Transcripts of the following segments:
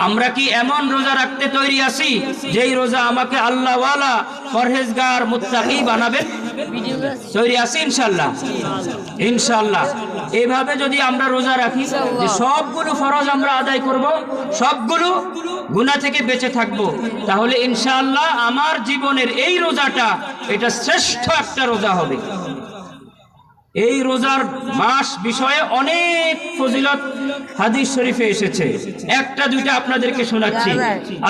আমরা কি এমন রোজা রাখতে তৈরি আছি যেই রোজা আমাকে আল্লাহওয়ালা পরহেজগার মুত্তাকি বানাবে? তৈরি আছি ইনশাআল্লাহ? ইনশাআল্লাহ। এইভাবে যদি আমরা রোজা রাখি যে সবগুলো ফরজ আমরা আদায় করব, সবগুলো গুনাহ থেকে বেঁচে থাকব, তাহলে ইনশাআল্লাহ আমার জীবনের এই রোজাটা এটা শ্রেষ্ঠ একটা রোজা হবে। এই রোজার মাস বিষয়ে অনেক ফজিলত হাদিস শরীফে এসেছে, একটা দুইটা আপনাদেরকে শোনাচ্ছি।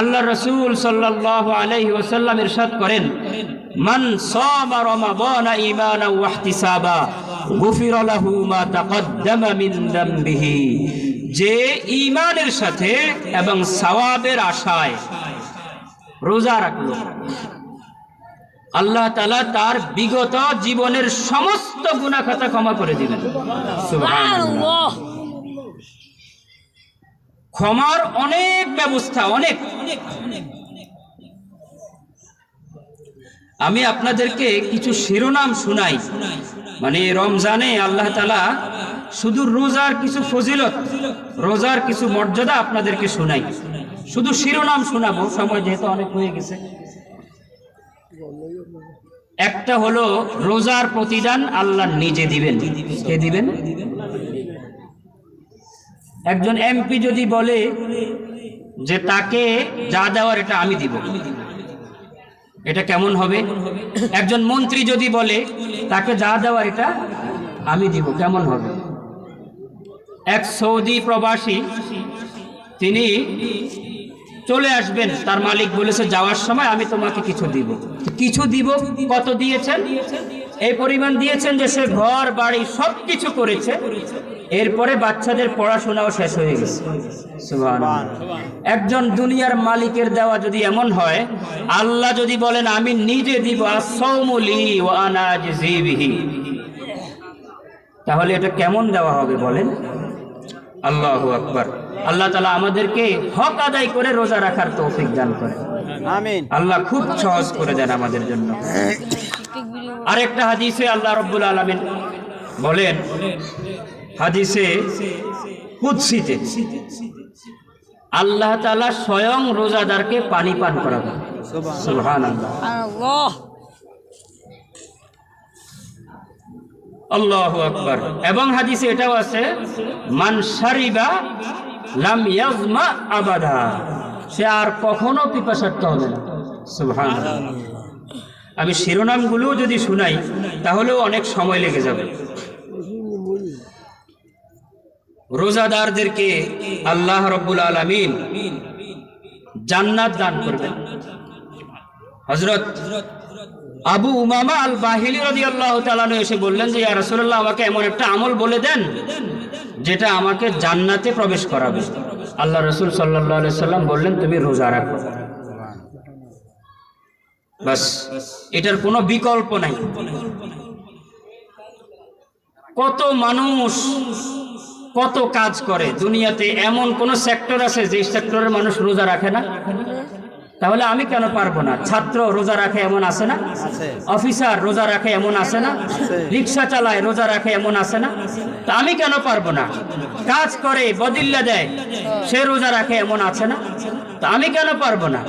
আল্লাহ রাসূল সাল্লাল্লাহু আলাইহি ওয়াসাল্লাম ইরশাদ করেন, মান সামা রমাদানা ঈমানান ওয়া ইহতিসাবা গুফিরা লাহু মা তাকদ্দামা মিন যামবিহি। যে ঈমানের সাথে এবং সওয়াবের আশায় রোজা রাখলো, আল্লাহ তাআলা তার বিগত জীবনের সমস্ত গুনাহ খাতা ক্ষমা করে দিবেন। সুবহানাল্লাহ। ক্ষমার অনেক ব্যবস্থা, অনেক। আমি আপনাদেরকে কিছু শিরোনাম শোনাই, মানে রমজানে আল্লাহ তাআলা শুধু রোজার কিছু ফজিলত, রোজার কিছু মর্যাদা আপনাদেরকে শোনাই। শুধু শিরোনাম শোনাবো, সময় যেহেতু অনেক হয়ে গেছে। একটা হলো রোজার প্রতিদান আল্লাহ নিজে দিবেন। কে দিবেন? একজন এমপি যদি বলে যে তাকে যা দেওয়ার এটা আমি দিব, এটা কেমন হবে? একজন মন্ত্রী যদি বলে তাকে যা দেওয়ার এটা আমি দিব, কেমন হবে? এক সৌদি প্রবাসী তিনি চলে আসবেন, তার মালিক বলেছে যাওয়ার সময় আমি তোমাকে কিছু দিব। কিছু দিব, কত দিয়েছেন? এই পরিমাণ দিয়েছেন যে সে ঘর বাড়ি সবকিছু করেছে, এরপরে বাচ্চাদের পড়াশোনাও শেষ হয়ে গেছে। সুবহানাল্লাহ। একজন দুনিয়ার মালিকের দেওয়া যদি এমন হয়, আল্লাহ যদি বলেন আমি নিজে দিব, আস-সাওমু লি ওয়া আনা আজজি বিহি, তাহলে এটা কেমন দেওয়া হবে বলেন? আল্লাহু আকবার। আল্লাহ তাআলা আমাদেরকে হক আদায় করে রোজা রাখার তৌফিক দান করেন। আমিন। আল্লাহ খুব সহজ করে দেন আমাদের জন্য। আরেকটা হাদিসে আল্লাহ রাব্বুল আলামিন বলেন, হাদিসে কুদসিতে আল্লাহ তাআলা স্বয়ং রোজাদারকে পানি পান করাবেন। সুবহানাল্লাহ। আল্লাহু আকবার। এবং হাদিসে এটাও আছে, মান শারিবা লাম ইয়াজমা আবাদা, সে আর কখনো পিপাসার্ত হবে না। সুবহানাল্লাহ। আমি শিরোনামগুলো যদি শুনাই তাহলেও অনেক সময় লেগে যাবে। রোজাদারদেরকে আল্লাহ রাব্বুল আলামিন জান্নাত দান করবেন। হযরত আবু উমামা আল বাহিলি রাদিয়াল্লাহু তাআলা এসে বললেন যে ইয়া রাসূলুল্লাহ, আমাকে এমন একটা আমল বলে দেন যেটা আমাকে জান্নাতে প্রবেশ করাবে। আল্লাহ রাসূল সাল্লাল্লাহু আলাইহি সাল্লাম বললেন তুমি রোজা রাখো, বাস, এটার কোনো বিকল্প নাই। কত মানুষ কত কাজ করে দুনিয়াতে, এমন কোন সেক্টর আছে যে সেক্টরের মানুষ রোজা রাখে না? তাহলে আমি কেন পারবো না? ছাত্র রোজা রাখে এমন আছে না? অফিসার রোজা রাখে এমন আছে না? রিক্সা চালায় রোজা রাখে এমন আছে না? তা আমি কেন পারবো না? কাজ করে বদিল্লা দেয়, সে রোজা রাখে এমন আছে না? তা আমি কেন পারবো না?